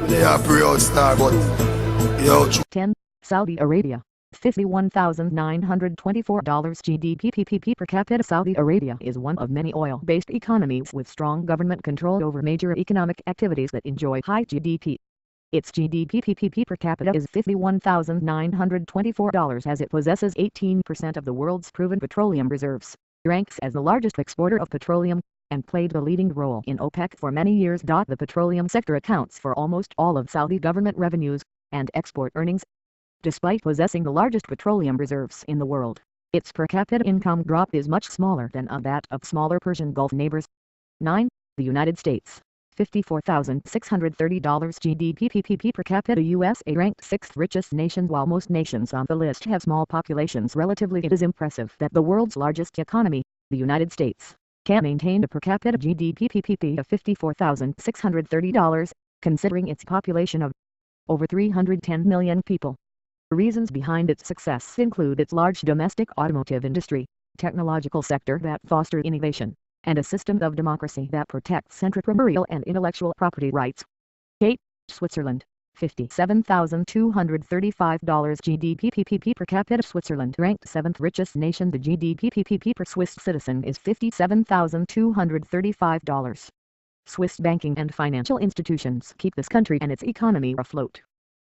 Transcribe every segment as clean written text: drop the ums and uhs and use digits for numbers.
They are proud star, but yo, 10. Saudi Arabia. $51,924 GDP per capita. Saudi Arabia is one of many oil-based economies with strong government control over major economic activities that enjoy high GDP. Its GDP per capita is $51,924 as it possesses 18% of the world's proven petroleum reserves, ranks as the largest exporter of petroleum, and played the leading role in OPEC for many years. The petroleum sector accounts for almost all of Saudi government revenues and export earnings. Despite possessing the largest petroleum reserves in the world, its per capita income drop is much smaller than that of smaller Persian Gulf neighbors. 9. The United States. $54,630 GDP per capita. USA ranked 6th richest nation. While most nations on the list have small populations relatively, it is impressive that the world's largest economy, the United States, can maintain a per capita GDP of $54,630, considering its population of over 310 million people. Reasons behind its success include its large domestic automotive industry, technological sector that fosters innovation, and a system of democracy that protects entrepreneurial and intellectual property rights. 8. Switzerland. $57,235 GDP per capita. Switzerland ranked 7th richest nation. The GDP per Swiss citizen is $57,235. Swiss banking and financial institutions keep this country and its economy afloat.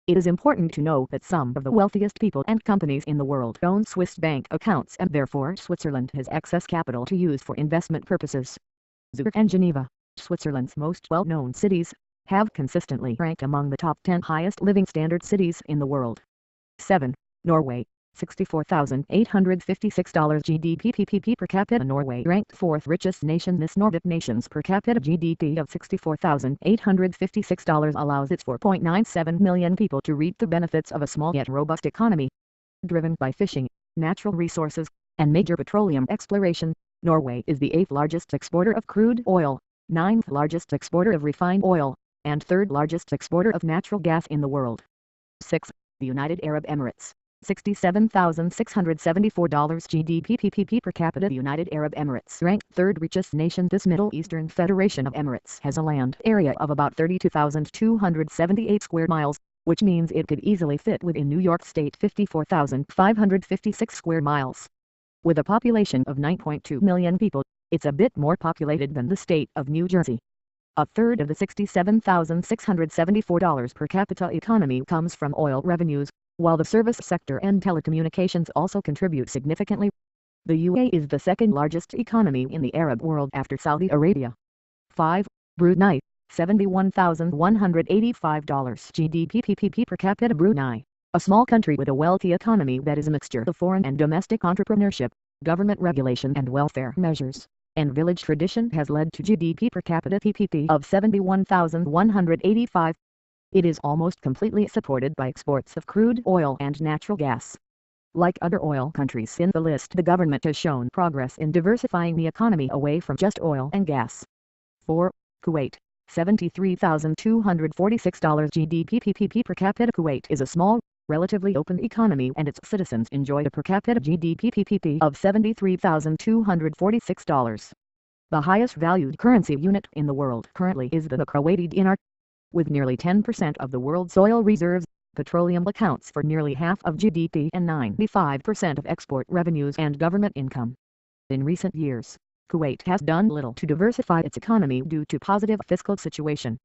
It is important to know that some of the wealthiest people and companies in the world own Swiss bank accounts, and therefore Switzerland has excess capital to use for investment purposes. Zurich and Geneva, Switzerland's most well-known cities, have consistently ranked among the top 10 highest living standard cities in the world. 7. Norway. $64,856 GDP per capita. Norway ranked 4th richest nation. This Nordic nation's per capita GDP of $64,856 allows its 4.97 million people to reap the benefits of a small yet robust economy. Driven by fishing, natural resources, and major petroleum exploration, Norway is the 8th largest exporter of crude oil, 9th largest exporter of refined oil, and 3rd largest exporter of natural gas in the world. 6. The United Arab Emirates. $67,674 GDP per capita. The United Arab Emirates ranked 3rd richest nation. This Middle Eastern Federation of Emirates has a land area of about 32,278 square miles, which means it could easily fit within New York State 54,556 square miles. With a population of 9.2 million people, it's a bit more populated than the state of New Jersey. A third of the $67,674 per capita economy comes from oil revenues, while the service sector and telecommunications also contribute significantly. The UAE is the second largest economy in the Arab world after Saudi Arabia. 5. Brunei. $71,185 GDP per capita. Brunei, a small country with a wealthy economy that is a mixture of foreign and domestic entrepreneurship, government regulation and welfare measures, and village tradition, has led to GDP per capita of $71,185. It is almost completely supported by exports of crude oil and natural gas. Like other oil countries in the list, the government has shown progress in diversifying the economy away from just oil and gas. 4. Kuwait. $73,246 GDP per capita. Kuwait is a small, relatively open economy, and its citizens enjoy a per capita GDP of $73,246. The highest valued currency unit in the world currently is the Kuwaiti dinar. With nearly 10% of the world's oil reserves, petroleum accounts for nearly half of GDP and 95% of export revenues and government income. In recent years, Kuwait has done little to diversify its economy due to positive fiscal situation.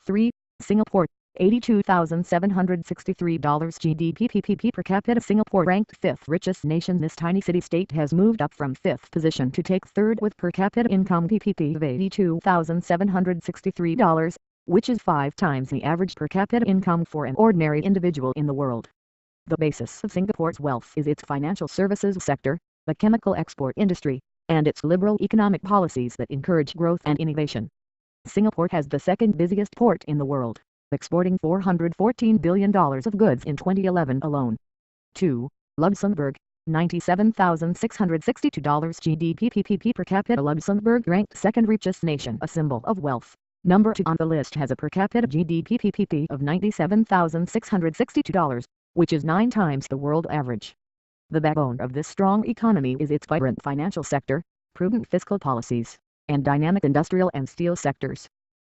3. Singapore. $82,763 GDP per capita. Singapore ranked 5th richest nation. This tiny city-state has moved up from 5th position to take 3rd with per capita income of $82,763, which is 5 times the average per capita income for an ordinary individual in the world. The basis of Singapore's wealth is its financial services sector, the chemical export industry, and its liberal economic policies that encourage growth and innovation. Singapore has the second busiest port in the world, exporting $414 billion of goods in 2011 alone. 2. Luxembourg. $97,662 GDP per capita. Luxembourg ranked 2nd richest nation, a symbol of wealth. Number 2 on the list has a per capita GDP of $97,662, which is 9 times the world average. The backbone of this strong economy is its vibrant financial sector, prudent fiscal policies, and dynamic industrial and steel sectors.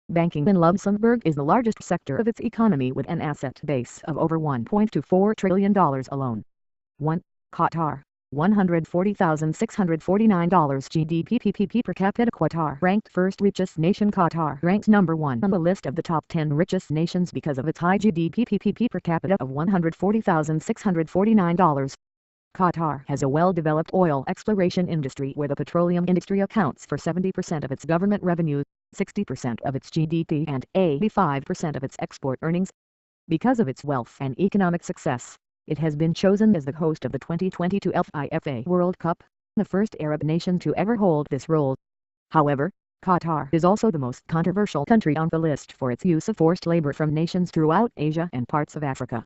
Banking in Luxembourg is the largest sector of its economy with an asset base of over $1.24 trillion alone. 1. Qatar. $140,649 GDP per capita. Qatar ranked first richest nation. Qatar ranks number 1 on the list of the top 10 richest nations because of its high GDP per capita of $140,649. Qatar has a well-developed oil exploration industry where the petroleum industry accounts for 70% of its government revenue, 60% of its GDP and 85% of its export earnings. Because of its wealth and economic success, it has been chosen as the host of the 2022 FIFA World Cup, the first Arab nation to ever hold this role. However, Qatar is also the most controversial country on the list for its use of forced labor from nations throughout Asia and parts of Africa.